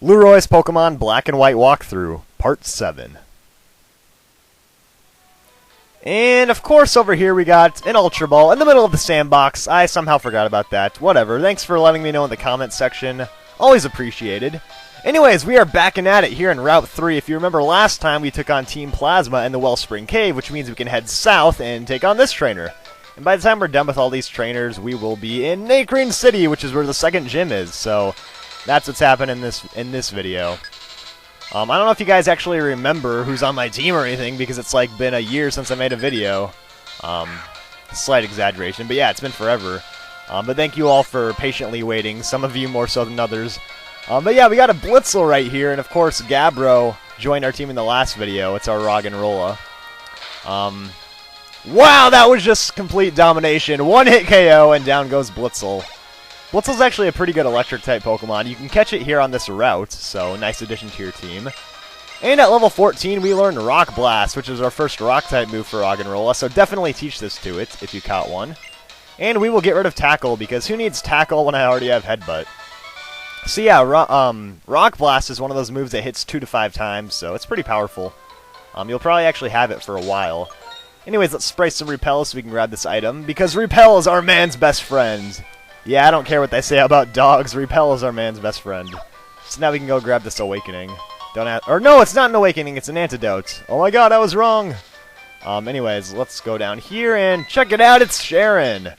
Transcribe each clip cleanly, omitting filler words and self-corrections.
Lueroi's Pokemon Black and White Walkthrough, Part 7. And, of course, over here we got an Ultra Ball in the middle of the sandbox. I somehow forgot about that. Whatever. Thanks for letting me know in the comments section. Always appreciated. Anyways, we are backing at it here in Route 3. If you remember last time, we took on Team Plasma in the Wellspring Cave, which means we can head south and take on this trainer. And by the time we're done with all these trainers, we will be in Nacrene City, which is where the second gym is. So that's what's happening in this video. I don't know if you guys actually remember who's on my team or anything, because it's like been a year since I made a video. Slight exaggeration, but yeah, it's been forever. But thank you all for patiently waiting, some of you more so than others. But yeah, we got a Blitzle right here, and of course Gabbro joined our team in the last video. It's our Roggenrola. Wow, that was just complete domination. One hit KO, and down goes Blitzle. Blitzle's actually a pretty good electric-type Pokemon. You can catch it here on this route, so nice addition to your team. And at level 14, we learned Rock Blast, which is our first Rock-type move for Roggenrola, so definitely teach this to it if you caught one. And we will get rid of Tackle, because who needs Tackle when I already have Headbutt? So yeah, Rock Blast is one of those moves that hits 2 to 5 times, so it's pretty powerful. You'll probably actually have it for a while. Anyways, let's spray some Repel so we can grab this item, because Repel is our man's best friend. Yeah, I don't care what they say about dogs. Repel is our man's best friend. So now we can go grab this Awakening. Or no, it's not an Awakening, it's an Antidote. Oh my god, I was wrong. Anyways, let's go down here and check it out, it's Sharon.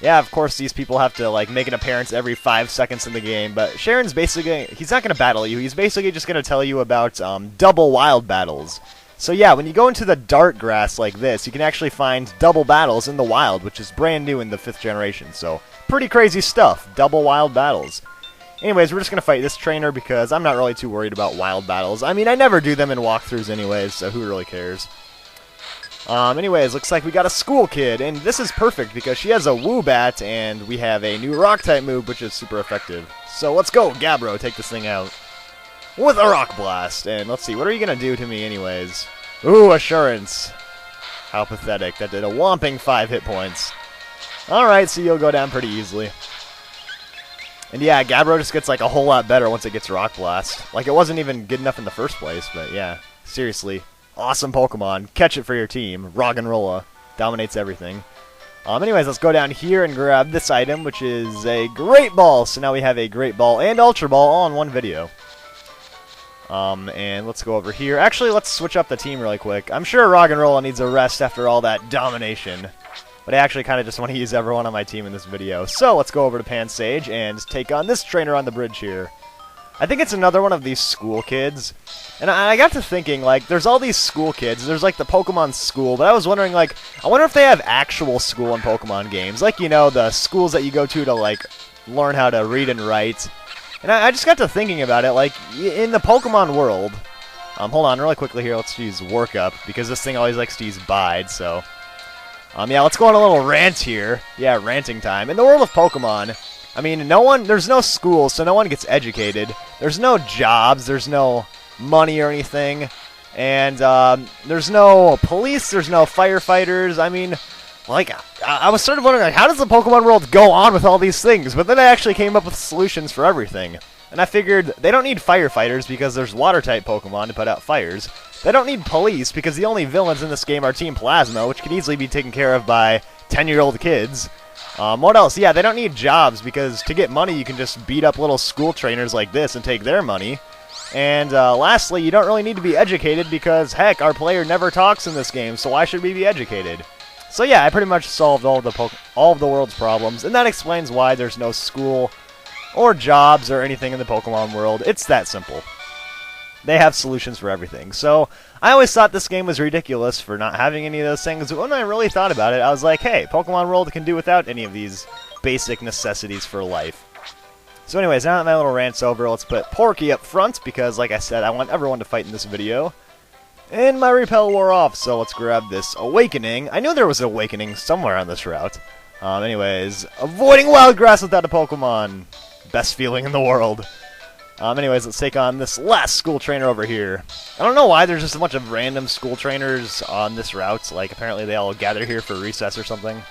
Yeah, of course these people have to like make an appearance every 5 seconds in the game, but Sharon's basically, he's not going to battle you, he's basically just going to tell you about double wild battles. So yeah, when you go into the dark grass like this, you can actually find double battles in the wild, which is brand new in the 5th generation, so pretty crazy stuff, double wild battles. Anyways, we're just going to fight this trainer because I'm not really too worried about wild battles. I mean, I never do them in walkthroughs anyways, so who really cares? Anyways, looks like we got a school kid, and this is perfect because she has a Woobat, and we have a new Rock-type move, which is super effective. So let's go, Gabbro, take this thing out with a Rock Blast. And let's see, what are you going to do to me anyways? Ooh, Assurance. How pathetic. That did a whomping 5 hit points. Alright, so you'll go down pretty easily. And yeah, Gabbro just gets like a whole lot better once it gets Rock Blast. Like, it wasn't even good enough in the first place, but yeah, seriously. Awesome Pokemon. Catch it for your team. Roggenrola. Dominates everything. Anyways, let's go down here and grab this item, which is a Great Ball. So now we have a Great Ball and Ultra Ball all in one video. And let's go over here. Actually, let's switch up the team really quick. I'm sure Roggenrola needs a rest after all that domination. But I actually kind of just want to use everyone on my team in this video. So let's go over to Pansage and take on this trainer on the bridge here. I think it's another one of these school kids. And I got to thinking, like, there's all these school kids. There's, like, the Pokemon school. But I was wondering, like, I wonder if they have actual school in Pokemon games. Like, you know, the schools that you go to, like, learn how to read and write. And I just got to thinking about it, like, in the Pokemon world. Hold on, really quickly here. Let's use Work Up, because this thing always likes to use Bide, so. Yeah, let's go on a little rant here. Yeah, ranting time. In the world of Pokemon, I mean, there's no school, so no one gets educated. There's no jobs, there's no money or anything. And, there's no police, there's no firefighters. I mean, like, I was sort of wondering, like, how does the Pokemon world go on with all these things? But then I actually came up with solutions for everything. And I figured they don't need firefighters because there's water-type Pokemon to put out fires. They don't need police because the only villains in this game are Team Plasma, which can easily be taken care of by 10-year-old kids. What else? Yeah, they don't need jobs because to get money you can just beat up little school trainers like this and take their money. And lastly, you don't really need to be educated because, heck, our player never talks in this game, so why should we be educated? So yeah, I pretty much solved all of the world's problems, and that explains why there's no school or jobs or anything in the Pokemon world. It's that simple. They have solutions for everything. So I always thought this game was ridiculous for not having any of those things, but when I really thought about it, I was like, hey, Pokemon world can do without any of these basic necessities for life. So anyways, now that my little rant's over, let's put Porky up front, because like I said, I want everyone to fight in this video. And my Repel wore off, so let's grab this Awakening. I knew there was an Awakening somewhere on this route. Anyways, avoiding wild grass without a Pokemon. Best feeling in the world. Anyways, let's take on this last school trainer over here. I don't know why there's just a bunch of random school trainers on this route. Like, apparently they all gather here for recess or something.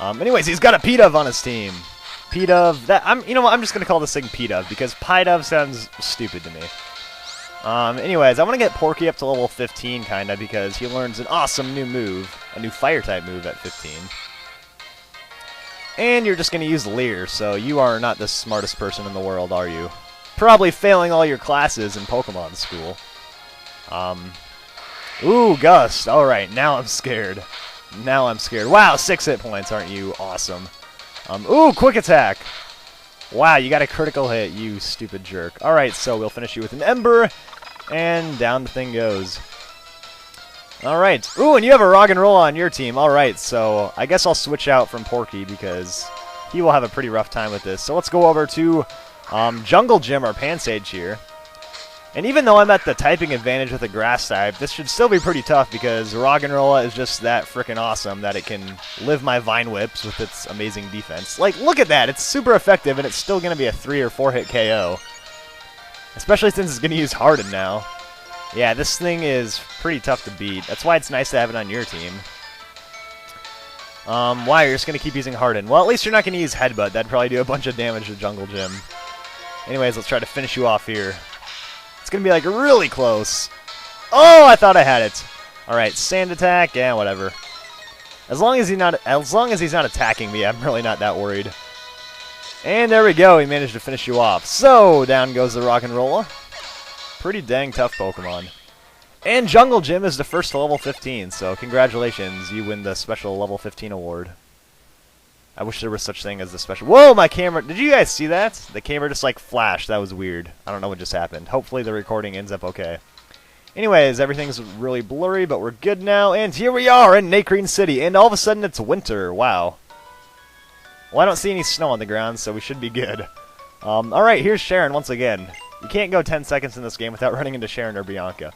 Anyways, he's got a Pidove on his team. Pidove. You know what? I'm just gonna call this thing Pidove because Pidove sounds stupid to me. Anyways, I want to get Porky up to level 15, kinda, because he learns an awesome new move, a new Fire-type move at 15. And you're just gonna use Leer, so you are not the smartest person in the world, are you? Probably failing all your classes in Pokemon school. Ooh, Gust. Alright, now I'm scared. Now I'm scared. Wow, 6 hit points, aren't you awesome? Ooh, Quick Attack! Wow, you got a critical hit, you stupid jerk. Alright, so we'll finish you with an Ember, and down the thing goes. Alright. Ooh, and you have a Roggenrola on your team. Alright, so I guess I'll switch out from Porky because he will have a pretty rough time with this. So let's go over to Jungle Gym or Pansage here. And even though I'm at the typing advantage with a grass type, this should still be pretty tough because Roggenrola is just that freaking awesome that it can live my Vine Whips with its amazing defense. Like, look at that! It's super effective and it's still going to be a 3 or 4 hit KO. Especially since it's going to use Harden now. Yeah, this thing is pretty tough to beat. That's why it's nice to have it on your team. Why? You're just going to keep using Harden. Well, at least you're not going to use Headbutt. That'd probably do a bunch of damage to Jungle Gym. Anyways, let's try to finish you off here. It's going to be, like, really close. Oh, I thought I had it. Alright, Sand Attack. Yeah, whatever. As long as he's not attacking me, I'm really not that worried. And there we go. He managed to finish you off. So, down goes the Roggenrola. Pretty dang tough Pokemon. And Jungle Gym is the first to level 15, so congratulations. You win the special level 15 award. I wish there was such thing as the special... Whoa, my camera... Did you guys see that? The camera just, like, flashed. That was weird. I don't know what just happened. Hopefully the recording ends up okay. Anyways, everything's really blurry, but we're good now. And here we are in Nacrene City, and all of a sudden it's winter. Wow. Well, I don't see any snow on the ground, so we should be good. Alright, here's Sharon once again. You can't go 10 seconds in this game without running into Sharon or Bianca.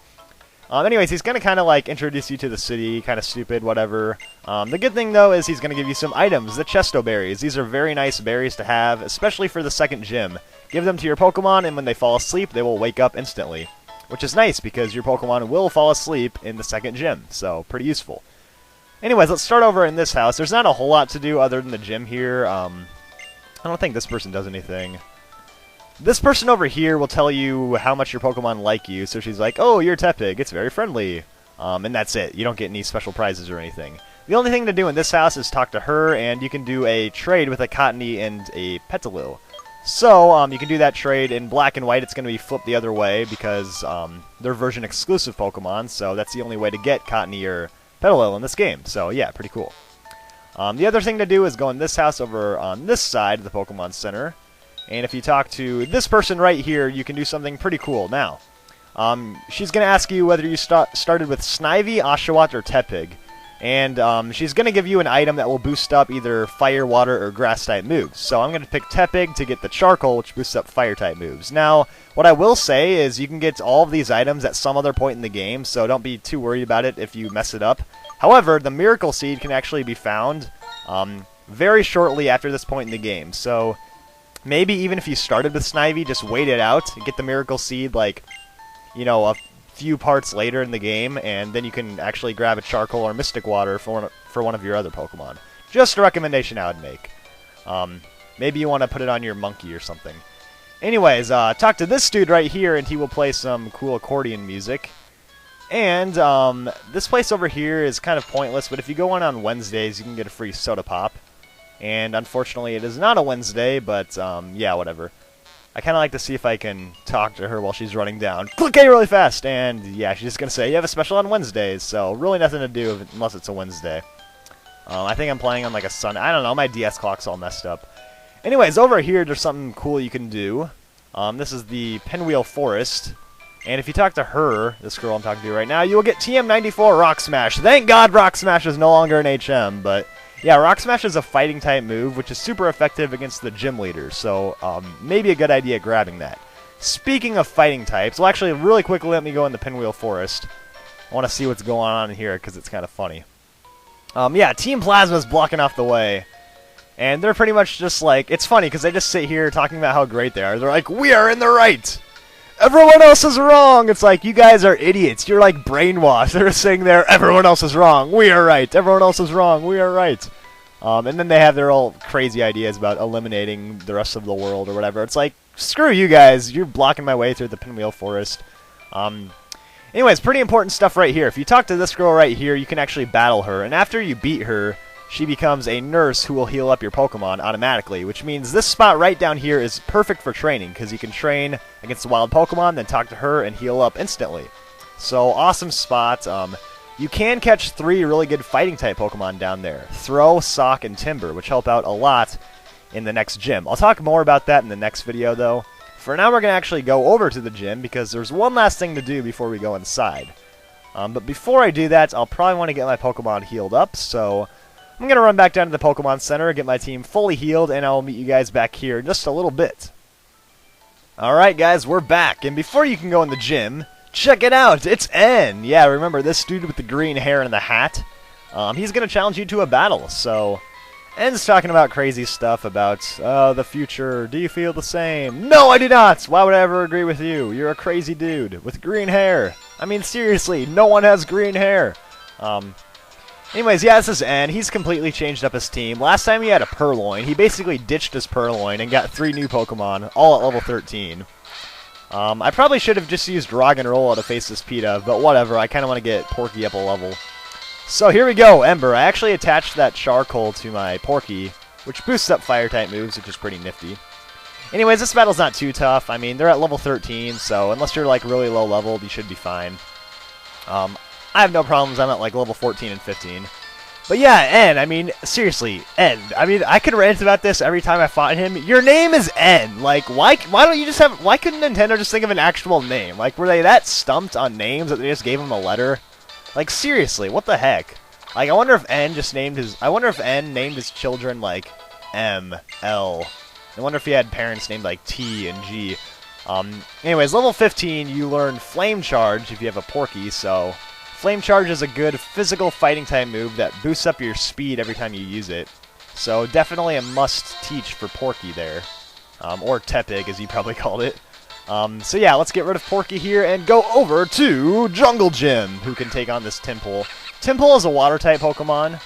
Anyways, he's going to kind of like introduce you to the city, kind of stupid, whatever. The good thing, though, is he's going to give you some items, the Chesto Berries. These are very nice berries to have, especially for the second gym. Give them to your Pokemon, and when they fall asleep, they will wake up instantly. Which is nice, because your Pokemon will fall asleep in the second gym, so pretty useful. Anyways, let's start over in this house. There's not a whole lot to do other than the gym here. I don't think this person does anything. This person over here will tell you how much your Pokemon like you, so she's like, oh, you're Tepig, it's very friendly. And that's it. You don't get any special prizes or anything. The only thing to do in this house is talk to her, and you can do a trade with a Cottony and a Petalil. So, you can do that trade in black and white. It's going to be flipped the other way because they're version-exclusive Pokemon, so that's the only way to get Cottony or Petalil in this game. So, yeah, pretty cool. The other thing to do is go in this house over on this side of the Pokemon Center. And if you talk to this person right here, you can do something pretty cool. Now, she's going to ask you whether you started with Snivy, Oshawott, or Tepig. And she's going to give you an item that will boost up either Fire, Water, or Grass-type moves. So I'm going to pick Tepig to get the Charcoal, which boosts up Fire-type moves. Now, what I will say is you can get all of these items at some other point in the game, so don't be too worried about it if you mess it up. However, the Miracle Seed can actually be found very shortly after this point in the game. So maybe even if you started with Snivy, just wait it out and get the Miracle Seed, like, you know, a few parts later in the game, and then you can actually grab a Charcoal or Mystic Water for one of your other Pokemon. Just a recommendation I would make. Maybe you want to put it on your monkey or something. Anyways, talk to this dude right here, and he will play some cool accordion music. And this place over here is kind of pointless, but if you go in on Wednesdays, you can get a free soda pop. And unfortunately, it is not a Wednesday, but yeah, whatever. I kind of like to see if I can talk to her while she's running down. Click A really fast! And yeah, she's just going to say, you have a special on Wednesdays, so really nothing to do unless it's a Wednesday. I think I'm playing on like a Sunday. I don't know, my DS clock's all messed up. Anyways, over here, there's something cool you can do. This is the Pinwheel Forest. And if you talk to her, this girl I'm talking to right now, you will get TM94 Rock Smash. Thank God Rock Smash is no longer an HM, but yeah, Rock Smash is a fighting type move, which is super effective against the gym leaders, so maybe a good idea grabbing that. Speaking of fighting types, well, actually, really quickly, let me go in the Pinwheel Forest. I want to see what's going on in here, because it's kind of funny. Yeah, Team Plasma's blocking off the way. And they're pretty much just like, it's funny, because they just sit here talking about how great they are. They're like, we are in the right! Everyone else is wrong! It's like, you guys are idiots. You're like brainwashed. They're saying there, everyone else is wrong. We are right. Everyone else is wrong. We are right. And then they have their all crazy ideas about eliminating the rest of the world or whatever. It's like, screw you guys, you're blocking my way through the Pinwheel Forest. Anyways, pretty important stuff right here. If you talk to this girl right here, you can actually battle her. And after you beat her, she becomes a nurse who will heal up your Pokemon automatically, which means this spot right down here is perfect for training, because you can train against the wild Pokemon, then talk to her and heal up instantly. So, awesome spot. You can catch 3 really good fighting-type Pokemon down there. Troh, Sawk, and Timburr, which help out a lot in the next gym. I'll talk more about that in the next video, though. For now, we're going to actually go over to the gym, because there's one last thing to do before we go inside. But before I do that, I'll probably want to get my Pokemon healed up, so I'm going to run back down to the Pokemon Center, get my team fully healed, and I'll meet you guys back here in just a little bit. Alright guys, we're back, and before you can go in the gym, check it out, it's N! Yeah, remember this dude with the green hair and the hat? He's going to challenge you to a battle, so N's talking about crazy stuff about the future. Do you feel the same? No, I do not! Why would I ever agree with you? You're a crazy dude with green hair. I mean, seriously, no one has green hair. Anyways, yeah, this is N. He's completely changed up his team. Last time he had a Purloin. He basically ditched his Purloin and got 3 new Pokemon, all at level 13. I probably should have just used Roggenrola to face this Pidove, but whatever, I kind of want to get Porky up a level. So here we go, Ember. I actually attached that Charcoal to my Porky, which boosts up Fire-type moves, which is pretty nifty. Anyways, this battle's not too tough. I mean, they're at level 13, so unless you're like really low leveled, you should be fine. I have no problems. I'm at like level 14 and 15. But yeah, N. I mean, seriously, N. I mean, I could rant about this every time I fought him. Your name is N. Like, why don't you just have... Why couldn't Nintendo just think of an actual name? Like, were they that stumped on names that they just gave him a letter? Like, seriously, what the heck? Like, I wonder if N just named his... I wonder if N named his children, like, M, L. I wonder if he had parents named, like, T and G. Anyways, level 15, you learn Flame Charge if you have a Porky, so... Flame Charge is a good physical fighting type move that boosts up your speed every time you use it. So definitely a must-teach for Porky there. Or Tepig, as you probably called it. So yeah, let's get rid of Porky here and go over to Jungle Gym, who can take on this Tympole. Tympole is a Water-type Pokemon.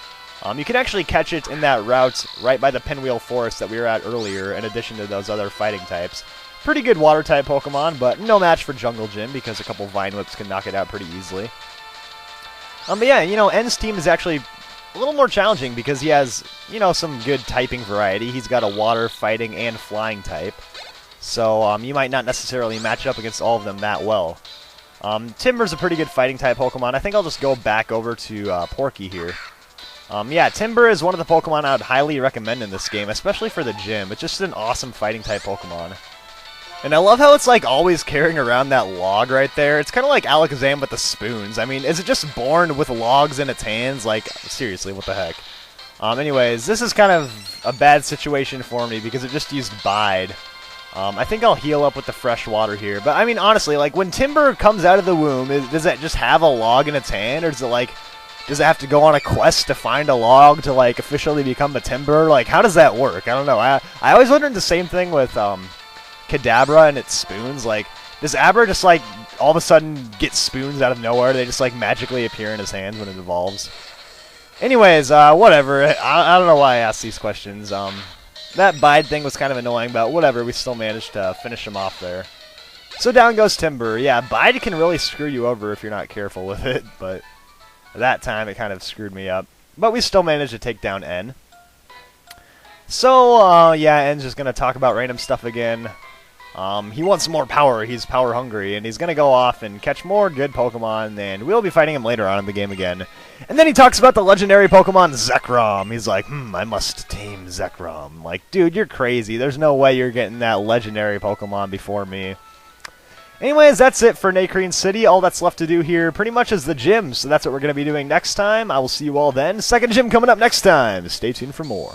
You can actually catch it in that route right by the Pinwheel Forest that we were at earlier, in addition to those other fighting types. Pretty good Water-type Pokemon, but no match for Jungle Gym because a couple Vine Whips can knock it out pretty easily. But yeah, you know, N's team is actually a little more challenging because he has, you know, some good typing variety. He's got a water, fighting, and flying type. So, you might not necessarily match up against all of them that well. Timburr's a pretty good fighting type Pokemon. I think I'll just go back over to Porky here. Yeah, Timburr is one of the Pokemon I would highly recommend in this game, especially for the gym. It's just an awesome fighting type Pokemon. And I love how it's like always carrying around that log right there. It's kind of like Alakazam with the spoons. I mean, is it just born with logs in its hands? Like, seriously, what the heck? Anyways, this is kind of a bad situation for me because it just used Bide. I think I'll heal up with the fresh water here. But I mean, honestly, like when Timburr comes out of the womb, does it just have a log in its hand? Or does it like, does it have to go on a quest to find a log to like officially become a Timburr? Like, how does that work? I don't know. I always wondered the same thing with, Kadabra and its spoons. Like, does Abra just like all of a sudden get spoons out of nowhere? They just like magically appear in his hands when it evolves. Anyways, whatever. I don't know why I asked these questions. That Bide thing was kind of annoying, but whatever. We still managed to finish him off there. So down goes Timburr. Yeah, Bide can really screw you over if you're not careful with it, but that time it kind of screwed me up. But we still managed to take down N. So, yeah, N's just going to talk about random stuff again. He wants more power, he's power hungry, and he's going to go off and catch more good Pokemon, and we'll be fighting him later on in the game again. And then he talks about the legendary Pokemon Zekrom. He's like, I must tame Zekrom. Like, dude, you're crazy. There's no way you're getting that legendary Pokemon before me. Anyways, that's it for Nacrene City. All that's left to do here pretty much is the gym, so that's what we're going to be doing next time. I will see you all then. Second gym coming up next time. Stay tuned for more.